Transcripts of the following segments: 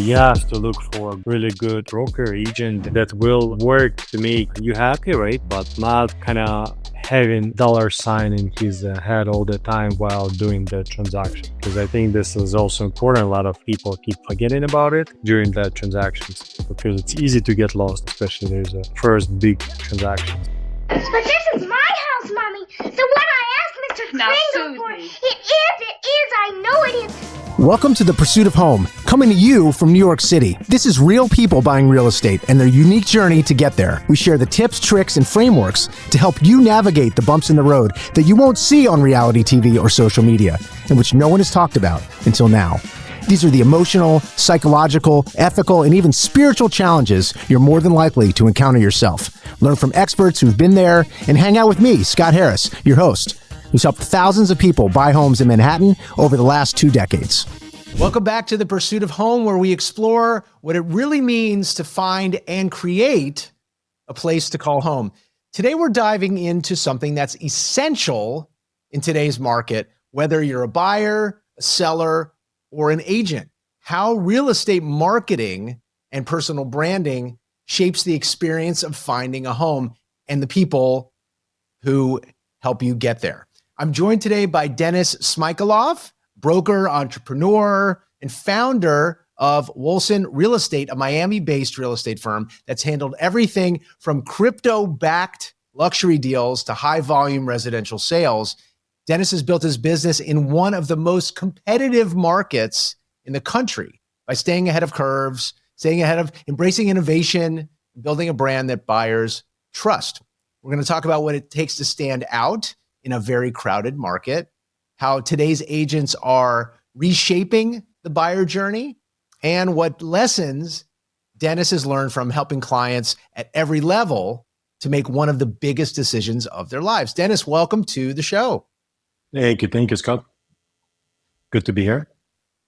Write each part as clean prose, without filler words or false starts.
you have to look for a really good broker agent that will work to make you happy, right? But not kind of having dollar sign in his head all the time while doing the transaction. Because I think this is also important. A lot of people keep forgetting about it during the transactions because it's easy to get lost, especially there's a first big transaction. But this is my house, Mommy. So what I asked Mr. Kringle for, it is, I know it is. Welcome to The Pursuit of Home, coming to you from New York City. This is real people buying real estate and their unique journey to get there. We share the tips, tricks, and frameworks to help you navigate the bumps in the road that you won't see on reality TV or social media, and which no one has talked about until now. These are the emotional, psychological, ethical, and even spiritual challenges you're more than likely to encounter yourself. Learn from experts who've been there and hang out with me, Scott Harris, your host, who's helped thousands of people buy homes in Manhattan over the last 2 decades. Welcome back to The Pursuit of Home, where we explore what it really means to find and create a place to call home. Today, we're diving into something that's essential in today's market, whether you're a buyer, a seller, or an agent. How real estate marketing and personal branding shapes the experience of finding a home and the people who help you get there. I'm joined today by Denis Smykalov, broker, entrepreneur, and founder of Wolsen Real Estate, a Miami-based real estate firm that's handled everything from crypto-backed luxury deals to high-volume residential sales. Denis has built his business in one of the most competitive markets in the country by staying ahead of curves, staying ahead of embracing innovation, building a brand that buyers trust. We're going to talk about what it takes to stand out in a very crowded market, how today's agents are reshaping the buyer journey, and what lessons Denis has learned from helping clients at every level to make one of the biggest decisions of their lives. Denis, welcome to the show. Thank you, Scott. Good to be here.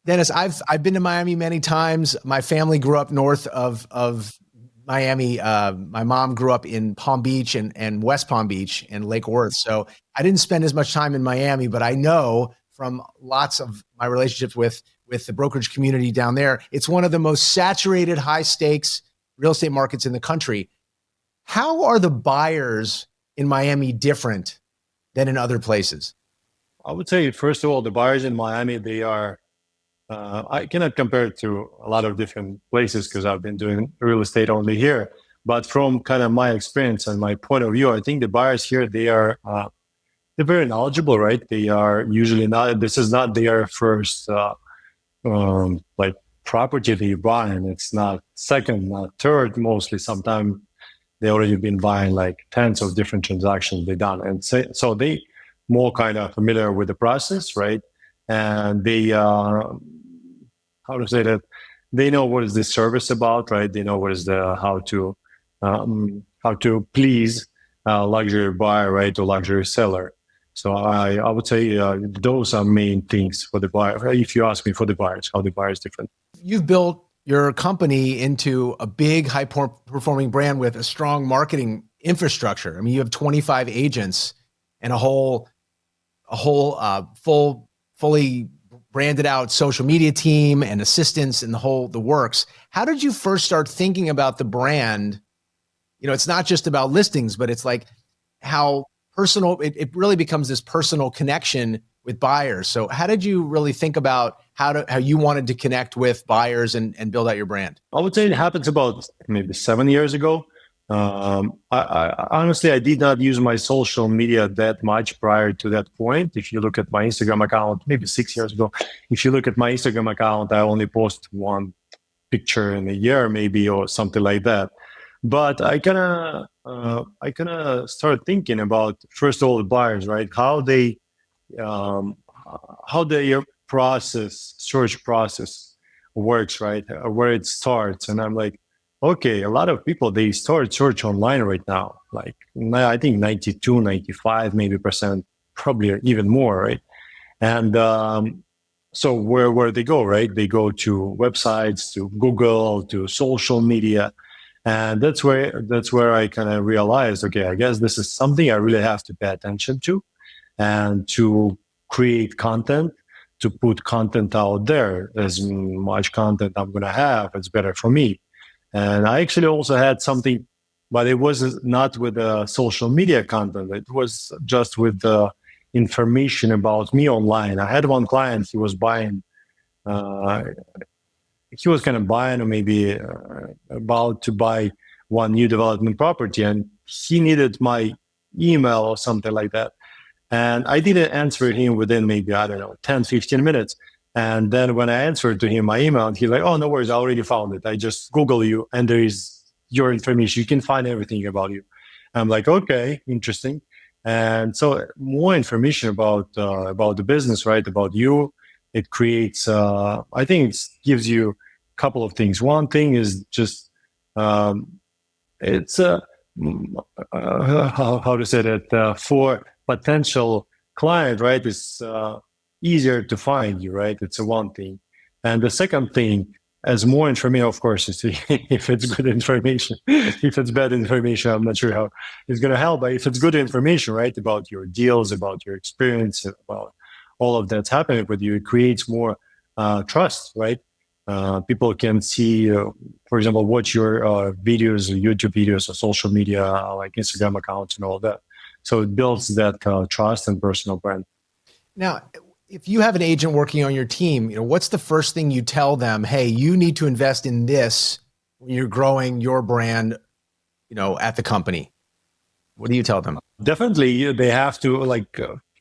Denis, I've been to Miami many times. My family grew up north of Miami. My mom grew up in Palm Beach and West Palm Beach and Lake Worth. So I didn't spend as much time in Miami, but I know from lots of my relationships with the brokerage community down there, it's one of the most saturated, high stakes real estate markets in the country. How are the buyers in Miami different than in other places? I would say, first of all, the buyers in Miami, they are, I cannot compare it to a lot of different places because I've been doing real estate only here. But from kind of my experience and my point of view, I think the buyers here, they're very knowledgeable, right? They are usually not, this is not their first like property they buy, and it's not second, not third, mostly. Sometimes they already been buying like tens of different transactions they done. And so they more kind of familiar with the process, right? And they, how to say that, they know what is the service about, right? They know what is the how to please a luxury buyer, right, or luxury seller. So I would say those are main things for the buyer. If you ask me for the buyers, how the buyer is different. You've built your company into a big, high-performing brand with a strong marketing infrastructure. I mean, you have 25 agents and a whole fully branded out social media team and assistants and the works. How did you first start thinking about the brand? You know, it's not just about listings, but it's like how personal, it really becomes this personal connection with buyers. So how did you really think about how you wanted to connect with buyers and build out your brand? I would say it happens about maybe 7 years ago. I honestly, I did not use my social media that much prior to that point. If you look at my Instagram account, maybe 6 years ago, if you look at my Instagram account, I only post one picture in a year, maybe, or something like that. But I kind of started thinking about, first of all, the buyers, right? How their search process works, right? Where it starts. And I'm like, okay, a lot of people, they start search online right now. Like, I think 92, 95, maybe %, probably even more, right? And so where they go, right? They go to websites, to Google, to social media. And that's where I kind of realized, okay, I guess this is something I really have to pay attention to, and to create content to put content out there. As much content I'm going to have, it's better for me. And I actually also had something, but it was not with the social media content. It was just with the information about me online. I had one client, he was buying, he was kind of buying or maybe about to buy one new development property, and he needed my email or something like that. And I didn't answer him within maybe, I don't know, 10, 15 minutes. And then when I answered to him my email, he's like, oh, no worries, I already found it. I just Google you and there is your information. You can find everything about you. I'm like, okay, interesting. And so more information about the business, right? About you. It creates, I think it gives you a couple of things. One thing is just, it's, how to say that, for potential client, right? It's easier to find you, right? It's a one thing. And the second thing, as more information, of course, is if it's good information. If it's bad information, I'm not sure how it's going to help. But if it's good information, right, about your deals, about your experience, about all of that's happening with you, it creates more trust, right? People can see, for example, watch your videos, YouTube videos, or social media, like Instagram accounts and all that. So it builds that trust and personal brand. Now, if you have an agent working on your team, what's the first thing you tell them? Hey, you need to invest in this when you're growing your brand, at the company. What do you tell them? Definitely, they have to a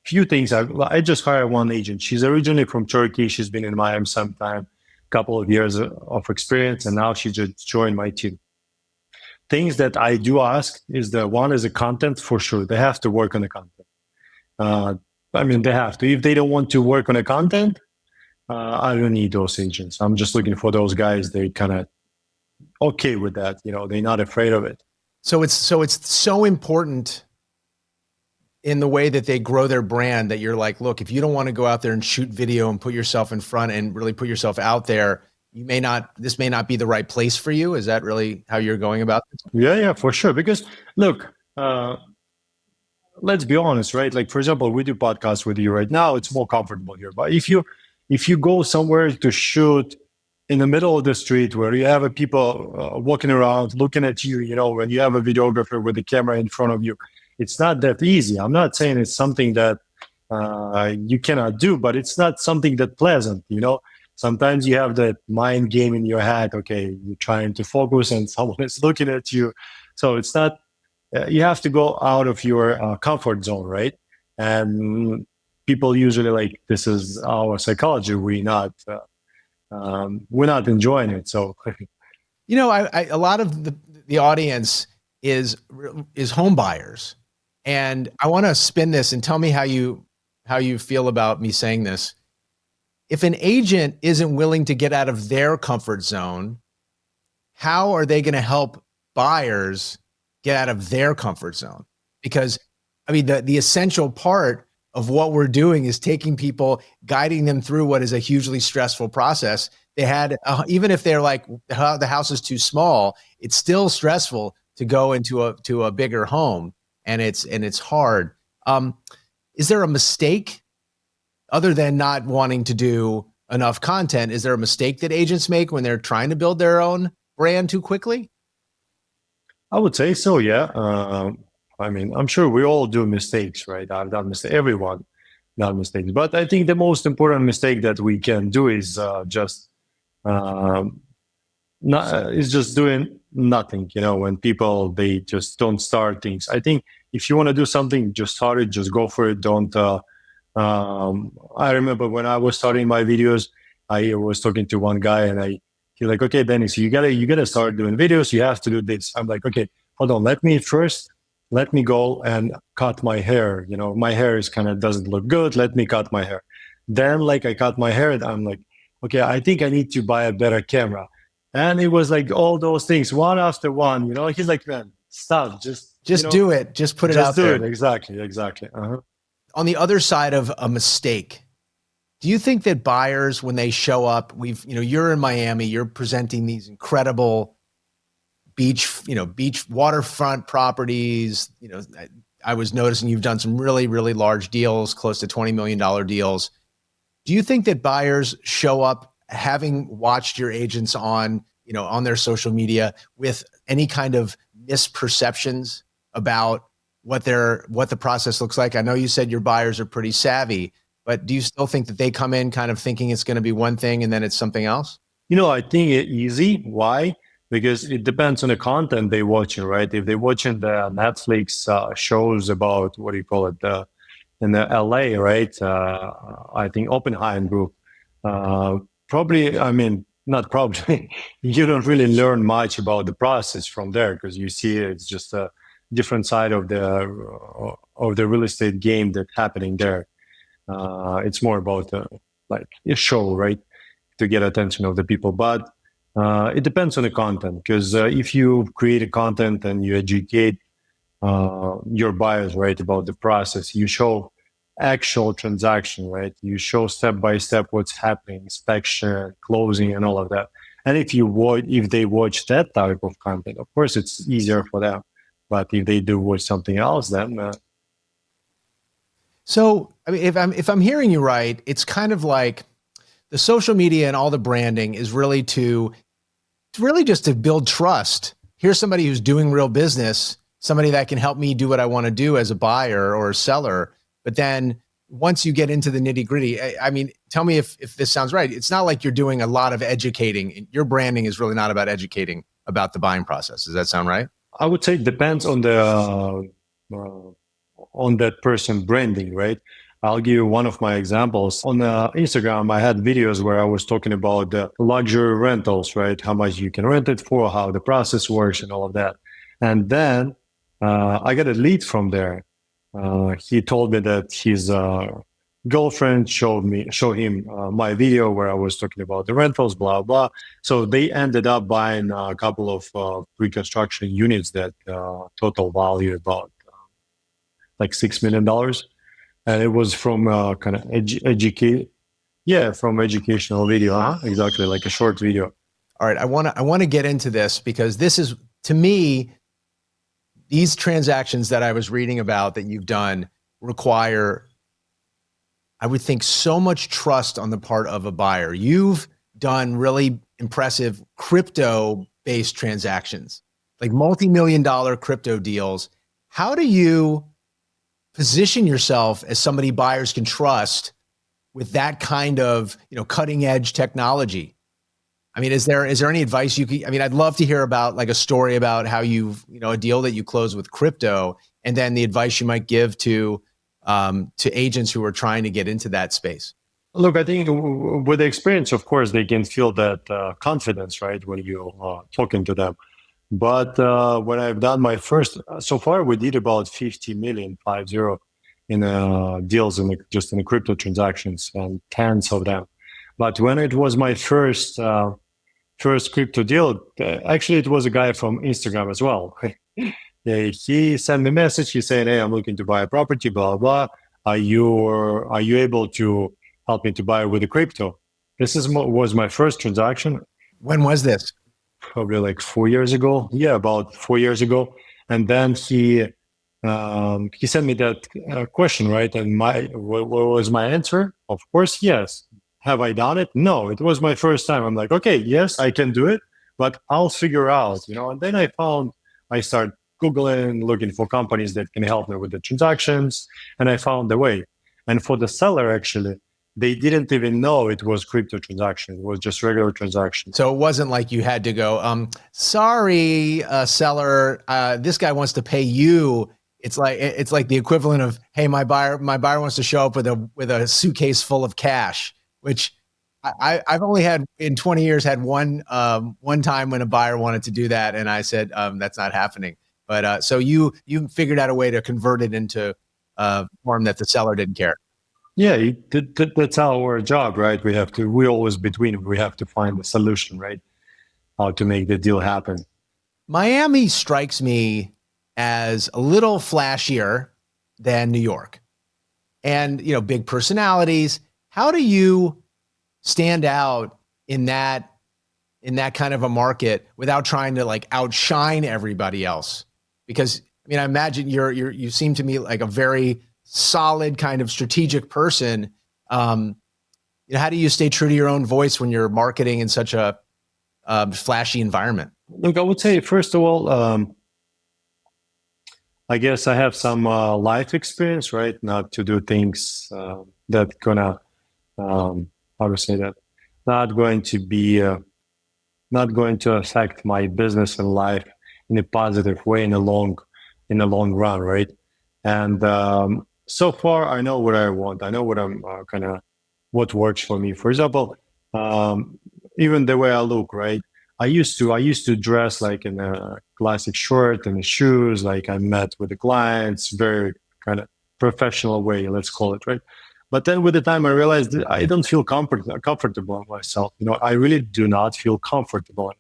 few things. I just hired one agent. She's originally from Turkey. She's been in Miami sometime, couple of years of experience, and now she just joined my team. Things that I do ask is one is the content for sure. They have to work on the content. They have to. If they don't want to work on the content, I don't need those agents. I'm just looking for those guys. They kind of okay with that. They're not afraid of it. So it's so important in the way that they grow their brand that you're like, look, if you don't want to go out there and shoot video and put yourself in front and really put yourself out there, this may not be the right place for you. Is that really how you're going about this? Yeah, for sure. Because look, let's be honest, right? Like, for example, we do podcasts with you right now. It's more comfortable here. But if you go somewhere to shoot in the middle of the street where you have people walking around looking at you, when you have a videographer with the camera in front of you, it's not that easy. I'm not saying it's something that you cannot do, but it's not something that pleasant, Sometimes you have that mind game in your head. Okay, you're trying to focus and someone is looking at you. So it's not, you have to go out of your comfort zone, right? And people usually this is our psychology. We're not enjoying it. So, a lot of the audience is home buyers. And I want to spin this and tell me how you feel about me saying this. If an agent isn't willing to get out of their comfort zone, how are they going to help buyers get out of their comfort zone? Because the essential part of what we're doing is taking people, guiding them through what is a hugely stressful process. They had, even if they're like, the house is too small, it's still stressful to go into a bigger home. And it's hard. Is there a mistake other than not wanting to do enough content? Is there a mistake that agents make when they're trying to build their own brand too quickly? I would say so, yeah. I'm sure we all do mistakes, right? I've done mistakes. Everyone does mistakes. But I think the most important mistake that we can do is just doing nothing. When people, they just don't start things. I think if you want to do something, just start it. Just go for it. Don't. I remember when I was starting my videos, I was talking to one guy, and he's like, "Okay, Denis, you gotta start doing videos. You have to do this." I'm like, "Okay, hold on. Let me go and cut my hair. My hair is doesn't look good. Let me cut my hair." Then, I cut my hair, and I'm like, "Okay, I think I need to buy a better camera." And it was like all those things, one after one. He's like, "Man, stop. Just do it. Just put it out there." Just do it. Exactly. Uh-huh. On the other side of a mistake, do you think that buyers, when they show up, you're in Miami, you're presenting these incredible beach waterfront properties. I was noticing you've done some really, really large deals, close to $20 million deals. Do you think that buyers show up having watched your agents on, on their social media with any kind of misperceptions about what the process looks like? I know you said your buyers are pretty savvy, but do you still think that they come in kind of thinking it's going to be one thing and then it's something else? I think it's easy. Why? Because it depends on the content they're watching, right? If they're watching the Netflix shows about, what do you call it, in the LA, right? I think Oppenheim group. Probably, I mean, not probably, you don't really learn much about the process from there, because you see it's just a different side of the real estate game that's happening there. It's more about like a show, right, to get attention of the people. But it depends on the content, because if you create a content and you educate your buyers, right, about the process, you show actual transaction, right, you show step by step what's happening, inspection, closing, and all of that. And if they watch that type of content, of course it's easier for them. But if they do watch something else, then so I mean, if I'm hearing you right, it's kind of like the social media and all the branding is really just to build trust. Here's somebody who's doing real business, somebody that can help me do what I want to do as a buyer or a seller. But then once you get into the nitty gritty, I mean, tell me if this sounds right. It's not like you're doing a lot of educating. Your branding is really not about educating about the buying process. Does that sound right? I would say it depends on the on that person branding, right? I'll give you one of my examples. On Instagram, I had videos where I was talking about the luxury rentals, right? How much you can rent it for, how the process works, and all of that. And then I got a lead from there. He told me that his girlfriend showed him my video where I was talking about the rentals, blah, blah. So they ended up buying a couple of pre-construction units that total value about like $6 million. And it was from kind of from educational video, huh? Exactly, like a short video. All right, I want to get into this, because this is, to me, these transactions that I was reading about that you've done require, I would think, so much trust on the part of a buyer. You've done really impressive crypto-based transactions, like multi-million-dollar crypto deals. How do you position yourself as somebody buyers can trust with that kind of, cutting edge technology? I mean, is there any advice you could, I mean, I'd love to hear about like a story about how you've, a deal that you closed with crypto, and then the advice you might give to agents who are trying to get into that space. Look, I think with the experience, of course, they can feel that confidence, right, when you're talking to them. But when I've done my first, so far we did about 50 million, 50, in deals just in the crypto transactions, and tens of them. But when it was my first crypto deal, actually it was a guy from Instagram as well. He sent me a message. He said, "Hey, I'm looking to buy a property, blah blah. Are you able to help me to buy with the crypto?" This was my first transaction. When was this? Probably like 4 years ago. Yeah, about 4 years ago. And then he sent me that question, right? And what was my answer? Of course, yes. Have I done it? No, it was my first time. I'm like, okay, yes, I can do it, but I'll figure out, And then I started Googling, looking for companies that can help me with the transactions, and I found the way. And for the seller, actually, they didn't even know it was crypto transaction. It was just regular transaction. So it wasn't like you had to go, sorry, seller, this guy wants to pay you. It's like the equivalent of, hey, my buyer wants to show up with a suitcase full of cash, which I've only had in 20 years had one time when a buyer wanted to do that, and I said that's not happening. But so you figured out a way to convert it into a form that the seller didn't care. Yeah, that's our job, right? We have to find a solution, right? How to make the deal happen. Miami strikes me as a little flashier than New York, and big personalities. How do you stand out in that kind of a market without trying to like outshine everybody else? Because I mean, I imagine you seem to me like a very solid kind of strategic person. how do you stay true to your own voice when you're marketing in such a flashy environment? Look, I would say, first of all, I guess I have some life experience, right? Not to do things that gonna, how to say that, not going to be, not going to affect my business and life in a positive way in the long run, right? And so far, I know what I want. I know what I'm what works for me. For example, even the way I look, right? I used to dress like in a classic shirt and shoes, like I met with the clients, very kind of professional way, let's call it, right? But then with the time, I realized that I don't feel comfortable in myself. I really do not feel comfortable.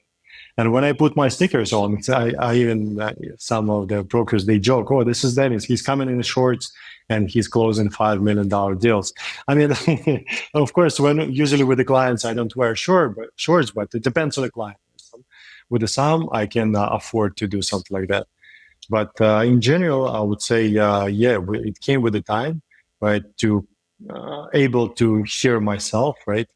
And when I put my sneakers on, I even, some of the brokers, they joke, oh, this is Dennis. He's coming in the shorts and he's closing $5 million deals. I mean, of course, usually with the clients, I don't wear shorts, but it depends on the client. With the some, I can afford to do something like that. But in general, I would say, it came with the time, right? To able to hear myself, right?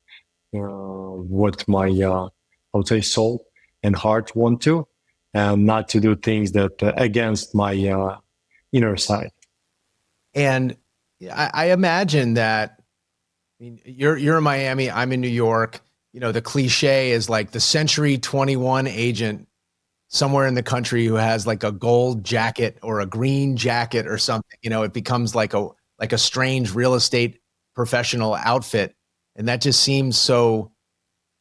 What my, I would say, soul and heart want to, and not to do things that against my inner side. And I imagine that, I mean, you're in Miami, I'm in New York. The cliche is like the Century 21 agent somewhere in the country who has like a gold jacket or a green jacket or something. It becomes like a strange real estate professional outfit. And that just seems so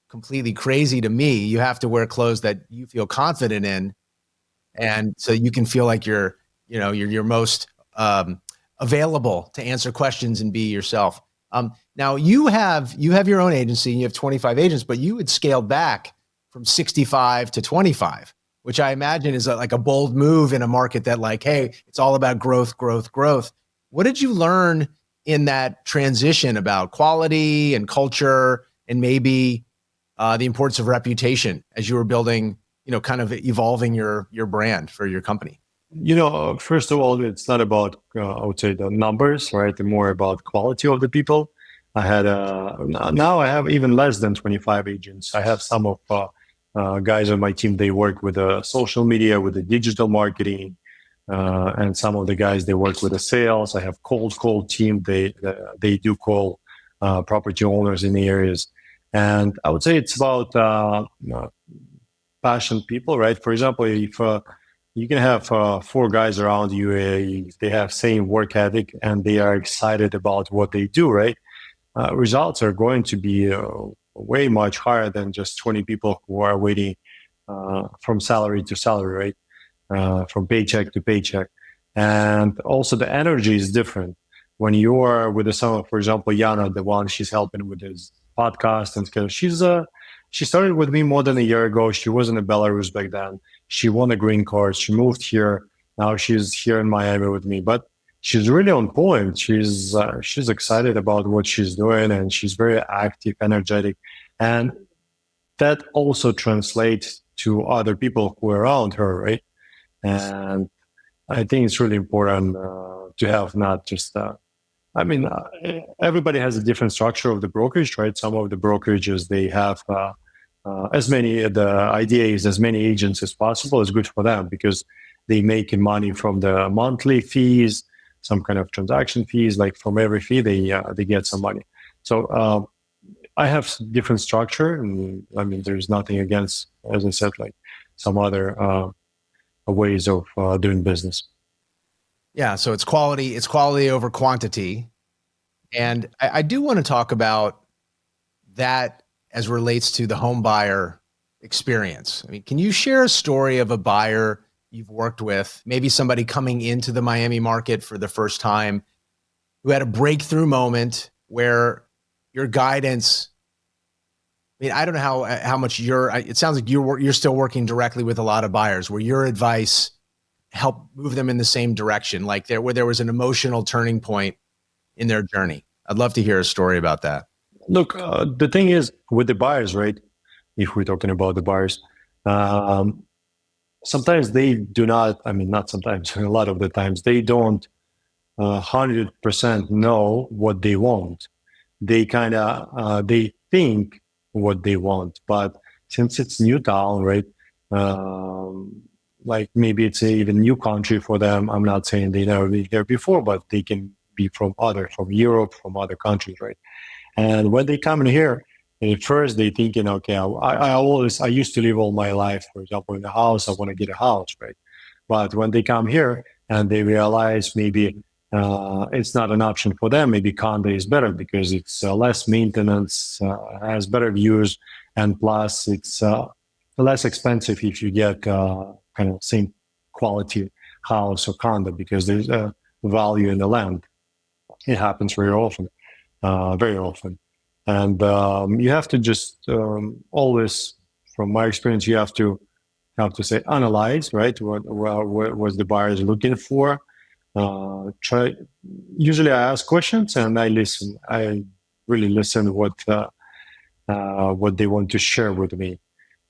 completely crazy to me. You have to wear clothes that you feel confident in. And so you can feel like you're most available to answer questions and be yourself. Now you have your own agency and you have 25 agents, but you had scaled back from 65 to 25, which I imagine is like a bold move in a market that like, hey, it's all about growth, growth, growth. What did you learn in that transition about quality and culture and maybe the importance of reputation as you were building, kind of evolving your brand for your company? First of all, it's not about, I would say, the numbers, right? It's more about quality of the people. I had, now I have even less than 25 agents. I have some of guys on my team, they work with social media, with the digital marketing, and some of the guys, they work with the sales. I have cold team. They do call property owners in the areas. And I would say it's about passionate people, right? For example, if you can have 4 guys around you, they have same work ethic and they are excited about what they do, right? Results are going to be way much higher than just 20 people who are waiting from salary to salary, right? From paycheck to paycheck. And also the energy is different. When you are with someone, for example, Yana, the one she's helping with his podcast and skills, she started with me more than a year ago. She was in Belarus back then. She won a green card. She moved here. Now she's here in Miami with me. But she's really on point. She's excited about what she's doing, and she's very active, energetic, and that also translates to other people who are around her, right? And I think it's really important to have not just. Everybody has a different structure of the brokerage, right? Some of the brokerages, they have the idea is as many agents as possible is good for them because they make money from the monthly fees, some kind of transaction fees, like from every fee, they get some money. So I have different structure, and there's nothing against, as I said, like some other ways of doing business. Yeah, so it's quality over quantity. And I do want to talk about that as relates to the home buyer experience. Can you share a story of a buyer you've worked with, maybe somebody coming into the Miami market for the first time who had a breakthrough moment where your guidance, I don't know how much it sounds like you're still working directly with a lot of buyers where your advice help move them in the same direction, like where there was an emotional turning point in their journey. I'd love to hear a story about that. Look, the thing is with the buyers, right? If we're talking about the buyers, sometimes they do not, not sometimes, a lot of the times, they don't 100% know what they want. they kind of they think what they want. But since it's new town, right? Like maybe it's even new country for them. I'm not saying they never been here before, but they can be from Europe, from other countries, right? And when they come in here, at first they thinking, okay, I used to live all my life, for example, in a house. I want to get a house, right? But when they come here and they realize maybe it's not an option for them, maybe condo is better because it's less maintenance, has better views, and plus it's less expensive if you get kind of same quality house or condo because there's a value in the land. It happens very often. Very often. And you have to just always, from my experience, you have to say analyze, right? What the buyer is looking for. Usually I ask questions and I listen. I really listen what they want to share with me.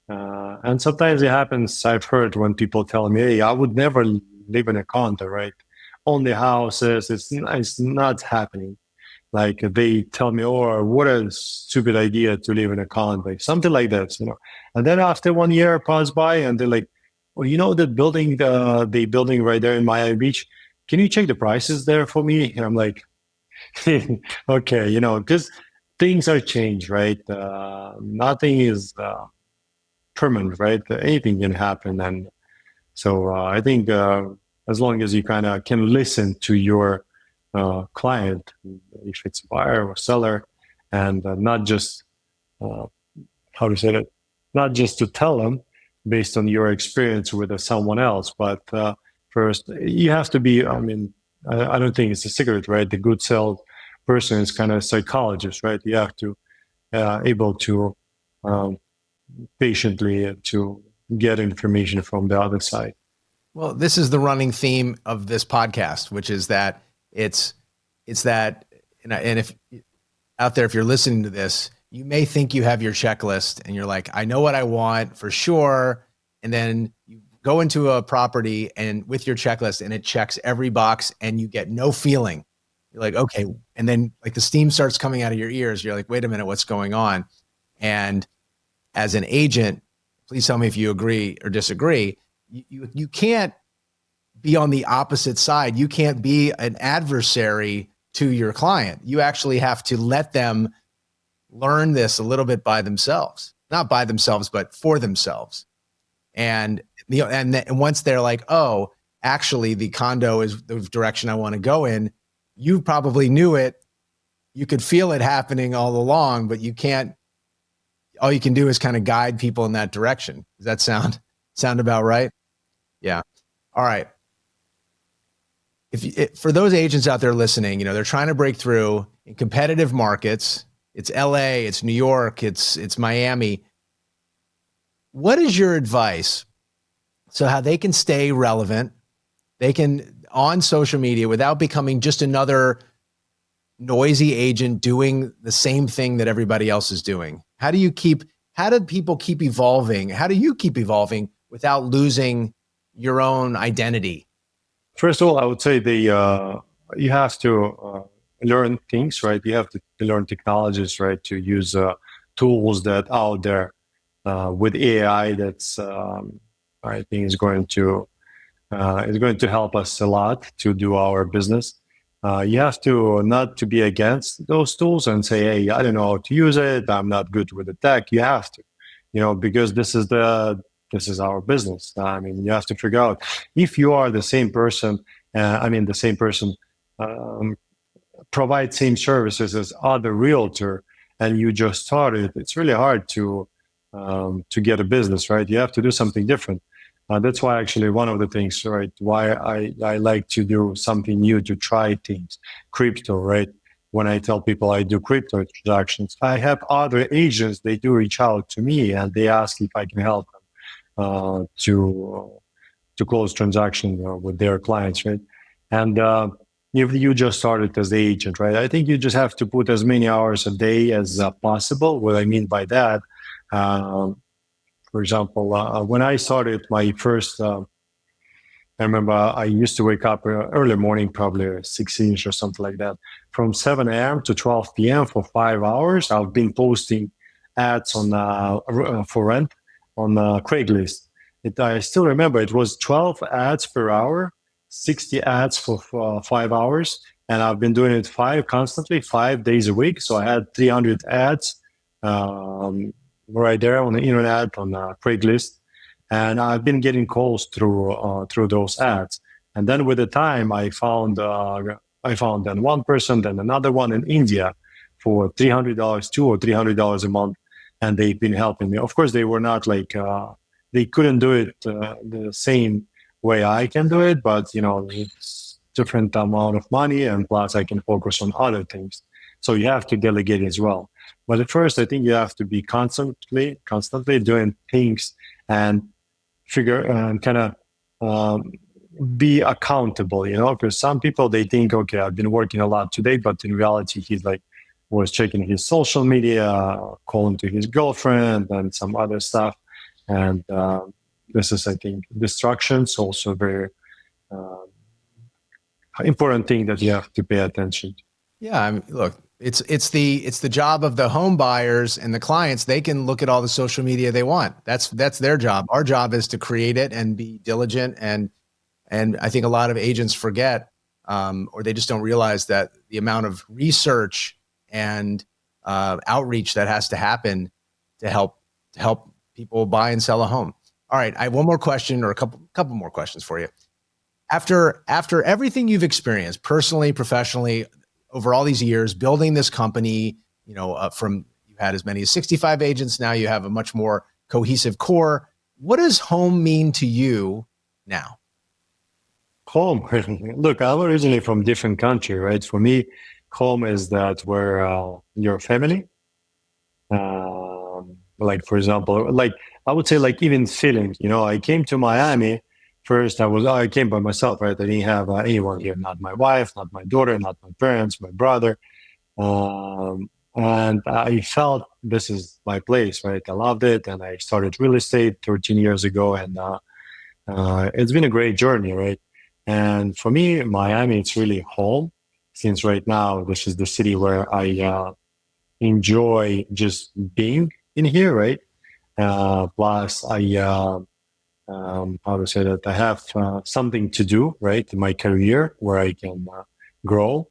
And sometimes it happens. I've heard when people tell me, "Hey, I would never live in a condo, right? Only houses." It's not happening. Like they tell me, "Oh, what a stupid idea to live in a condo," something like that, you know. And then after 1 year pass by, and they're like, "Well, you know that building, the building right there in Miami Beach. Can you check the prices there for me?" And I'm like, "Okay, you know, because things are changed, right? Nothing is permanent, right? Anything can happen, and so I think as long as you kind of can listen to your client, if it's buyer or seller, and not just how to say that, not just to tell them based on your experience with someone else, but first you have to be. I mean, I don't think it's a secret, right? The good sales person is kind of a psychologist, right? You have to able to patiently to get information from the other side. Well, this is the running theme of this podcast, which is that it's that, and if out there, if you're listening to this, you may think you have your checklist and you're like, I know what I want for sure. And then you go into a property and with your checklist and it checks every box and you get no feeling. You're like, okay. And then like the steam starts coming out of your ears. You're like, wait a minute, what's going on? And as an agent, please tell me if you agree or disagree. You can't be on the opposite side. You can't be an adversary to your client. You actually have to let them learn this a little bit by themselves, not by themselves, but for themselves. And, you know, and once they're like, oh, actually the condo is the direction I want to go in. You probably knew it. You could feel it happening all along, but you can't, all you can do is kind of guide people in that direction. Does that sound about right? Yeah. All right. For those agents out there listening, you know, they're trying to break through in competitive markets. It's LA, it's New York, it's Miami. What is your advice so how they can stay relevant, they can on social media without becoming just another noisy agent doing the same thing that everybody else is doing? How do people keep evolving? How do you keep evolving without losing your own identity? First of all, I would say you have to learn things, right? You have to learn technologies, right? To use tools that out there with AI. That's I think is going to help us a lot to do our business. You have to not to be against those tools and say, hey, I don't know how to use it. I'm not good with the tech. You have to, you know, because this is our business. I mean, you have to figure out if you are the same person. The same person provides same services as other realtor, and you just started. It's really hard to get a business, right? You have to do something different. That's why actually one of the things, right? Why I like to do something new, to try things, crypto, right? When I tell people I do crypto transactions, I have other agents. They do reach out to me and they ask if I can help them to close transactions with their clients, right? And if you just started as the agent, right? I think you just have to put as many hours a day as possible. What I mean by that, for example, when I started my first I remember I used to wake up early morning, probably 6-ish or something like that. From 7 a.m. to 12 p.m. for 5 hours, I've been posting ads on for rent on Craigslist. I still remember it was 12 ads per hour, 60 ads for 5 hours. And I've been doing it constantly, 5 days a week. So I had 300 ads right there on the internet, on Craigslist. And I've been getting calls through those ads. And then with the time, I found then one person, then another one in India for $300, $200 or $300 a month, and they've been helping me. Of course, they were not like they couldn't do it the same way I can do it, but it's different amount of money, and plus I can focus on other things. So you have to delegate as well. But at first, I think you have to be constantly doing things and figure and kind of be accountable, because some people, they think, okay, I've been working a lot today, but in reality, he's like was checking his social media, calling to his girlfriend and some other stuff. And this is, I think, distractions also very important thing that you have to pay attention to. Yeah, I mean, look, it's the job of the home buyers and the clients. They can look at all the social media they want. That's their job. Our job is to create it and be diligent. And I think a lot of agents forget, or they just don't realize that the amount of research and outreach that has to happen to help people buy and sell a home. All right, I have one more question, or a couple more questions for you. After everything you've experienced personally, professionally, over all these years, building this company, from you had as many as 65 agents, now you have a much more cohesive core. What does home mean to you now? Home, look, I'm originally from different country, right? For me, home is that where your family, like for example, like I would say, like even feeling, I came to Miami. First, I came by myself, right? I didn't have anyone here, not my wife, not my daughter, not my parents, my brother. And I felt this is my place, right? I loved it. And I started real estate 13 years ago. And it's been a great journey, right? And for me, Miami, it's really home, since right now, this is the city where I enjoy just being in here, right? Plus, how to say that, I have something to do, right, in my career where I can grow.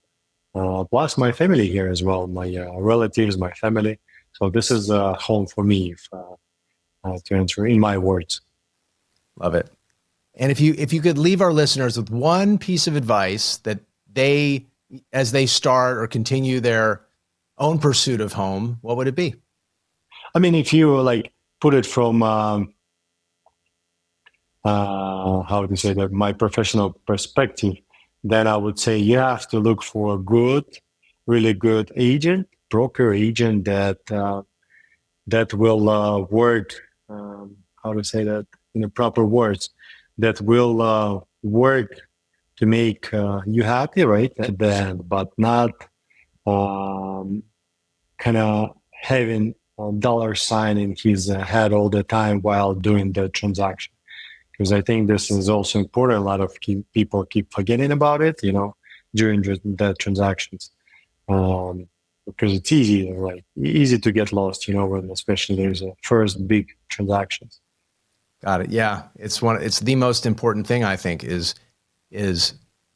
Plus my family here as well, my relatives, my family. So this is home for me, to answer in my words. Love it. And if you could leave our listeners with one piece of advice that they, as they start or continue their own pursuit of home, what would it be? I mean, if you like put it from how to say that, my professional perspective, then I would say you have to look for a really good agent, broker agent that will work. How to say that in the proper words, that will work to make you happy, right, at the end, but not kind of having a dollar sign in his head all the time while doing the transaction. Because I think this is also important. A lot of people keep forgetting about it, during the transactions, because it's easy to get lost, when especially there's a first big transactions. Got it. Yeah, it's the most important thing, I think, is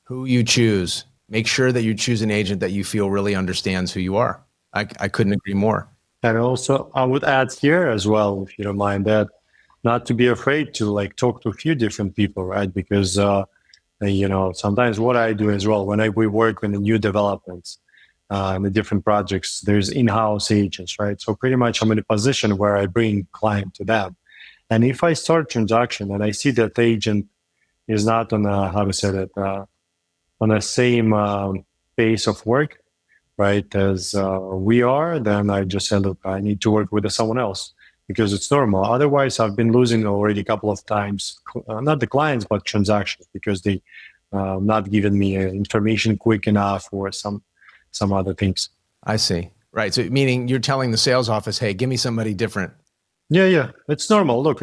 who you choose. Make sure that you choose an agent that you feel really understands who you are. I couldn't agree more. And also, I would add here as well, if you don't mind, that not to be afraid to talk to a few different people, right? Because sometimes what I do as well, when we work in the new developments, in the different projects, there's in-house agents, right? So pretty much I'm in a position where I bring client to them. And if I start transaction and I see that agent is not on on the same pace of work, right, as we are, then I just say, look, I need to work with someone else, because it's normal. Otherwise, I've been losing already a couple of times, not the clients, but transactions, because they not giving me information quick enough or some other things. I see. Right. So meaning you're telling the sales office, hey, give me somebody different. Yeah. It's normal. Look,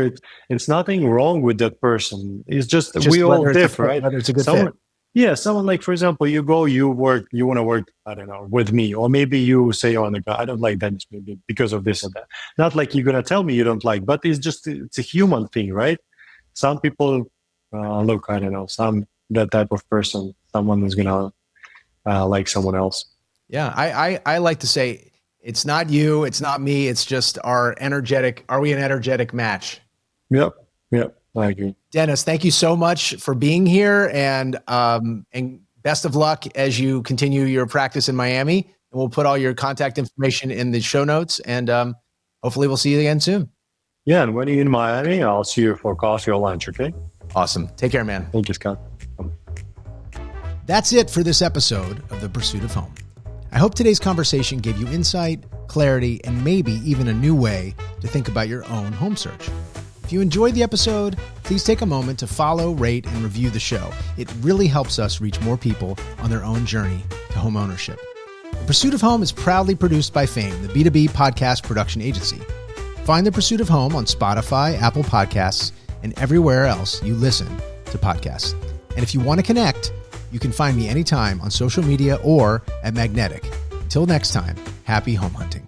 it's nothing wrong with that person. It's just we all whether it's a differ, fit, right? whether it's a good Someone, fit. yeah, someone like, for example, you want to work, I don't know, with me, or maybe you say, oh, no, I don't like Dennis, maybe because of this and that. Not like you're gonna tell me you don't like, but it's a human thing, right? Some people, look, I don't know, that type of person, someone is gonna like someone else. Yeah, I like to say it's not you, it's not me, it's just are we an energetic match? Yep, I agree. Denis, thank you so much for being here, and best of luck as you continue your practice in Miami. And we'll put all your contact information in the show notes, and hopefully we'll see you again soon. Yeah, and when you're in Miami, I'll see you for coffee or lunch, okay? Awesome. Take care, man. Thank you, Scott. That's it for this episode of The Pursuit of Home. I hope today's conversation gave you insight, clarity, and maybe even a new way to think about your own home search. If you enjoyed the episode, please take a moment to follow, rate, and review the show. It really helps us reach more people on their own journey to home ownership. The Pursuit of Home is proudly produced by Fame, the B2B podcast production agency. Find The Pursuit of Home on Spotify, Apple Podcasts, and everywhere else you listen to podcasts. And if you want to connect, you can find me anytime on social media or at Magnetic. Until next time, happy home hunting.